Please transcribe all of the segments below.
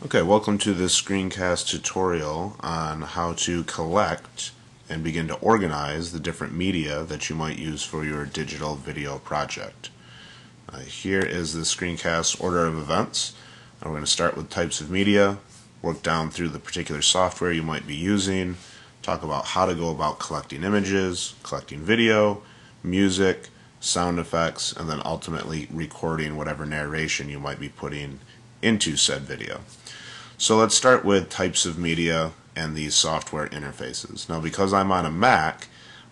Okay, welcome to this screencast tutorial on how to collect and begin to organize the different media that you might use for your digital video project. Here is the screencast order of events. We're going to start with types of media, work down through the particular software you might be using, talk about how to go about collecting images, collecting video, music, sound effects, and then ultimately recording whatever narration you might be putting into said video. So let's start with types of media and these software interfaces. Now, because I'm on a Mac,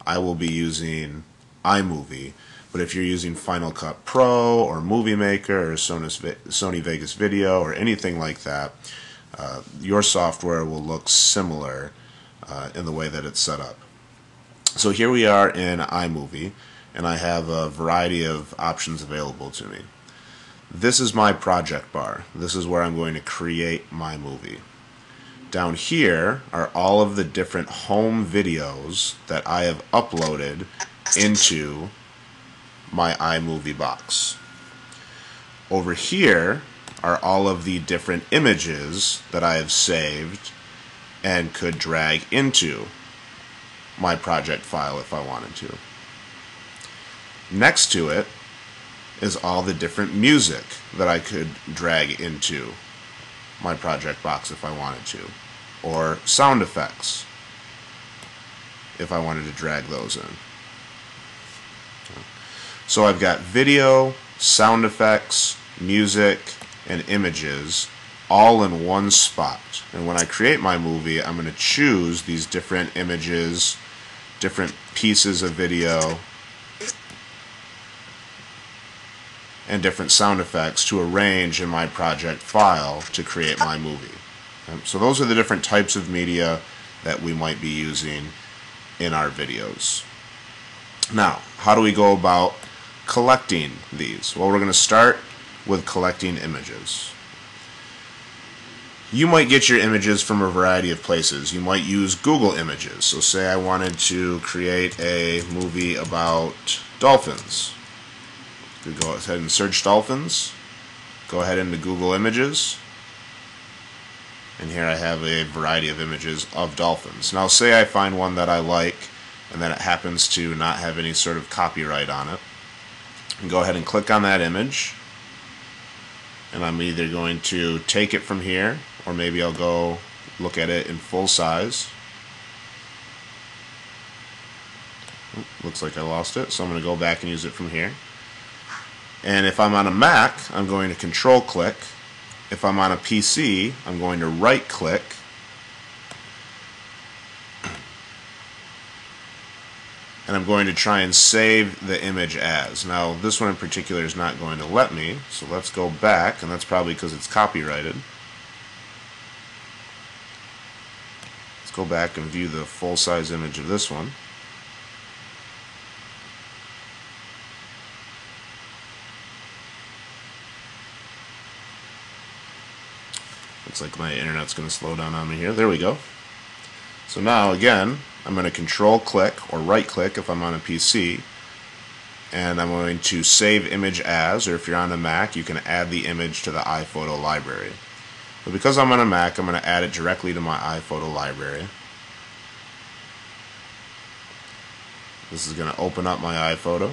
I will be using iMovie, but if you're using Final Cut Pro or Movie Maker or Sony Vegas Video or anything like that, your software will look similar in the way that it's set up. So here we are in iMovie, and I have a variety of options available to me. This is my project bar. This is where I'm going to create my movie. Down here are all of the different home videos that I have uploaded into my iMovie box. Over here are all of the different images that I have saved and could drag into my project file if I wanted to. Next to it is all the different music that I could drag into my project box if I wanted to, or sound effects if I wanted to drag those in. So I've got video, sound effects, music, and images all in one spot. And when I create my movie, I'm going to choose these different images, different pieces of video, and different sound effects to arrange in my project file to create my movie. So those are the different types of media that we might be using in our videos. Now, how do we go about collecting these? Well, we're going to start with collecting images. You might get your images from a variety of places. You might use Google Images. So say I wanted to create a movie about dolphins. You go ahead and search dolphins, go ahead into Google Images, and here I have a variety of images of dolphins. Now say I find one that I like and then it happens to not have any sort of copyright on it. And go ahead and click on that image, and I'm either going to take it from here or maybe I'll go look at it in full size. Looks like I lost it, so I'm going to go back and use it from here. And if I'm on a Mac, I'm going to control click. If I'm on a PC, I'm going to right click. And I'm going to try and save the image as. Now, this one in particular is not going to let me, so let's go back, and that's probably because it's copyrighted. Let's go back and view the full-size image of this one. Looks like my internet's going to slow down on me here. There we go. So now again, I'm going to control click or right click if I'm on a PC, and I'm going to save image as, or if you're on a Mac, you can add the image to the iPhoto library. But because I'm on a Mac, I'm going to add it directly to my iPhoto library. This is going to open up my iPhoto.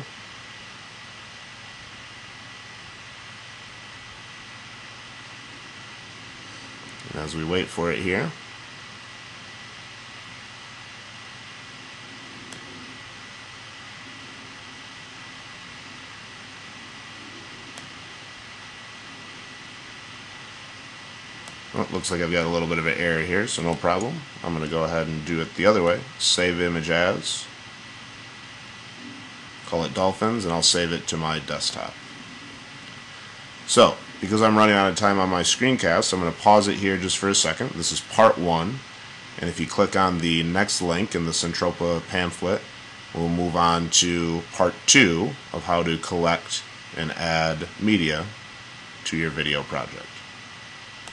As we wait for it here, well, it looks like I've got a little bit of an error here, so no problem. I'm going to go ahead and do it the other way. Save image as, call it dolphins, and I'll save it to my desktop. So, because I'm running out of time on my screencast, I'm going to pause it here just for a second. This is part 1, and if you click on the next link in the Centropa pamphlet, we'll move on to part 2 of how to collect and add media to your video project.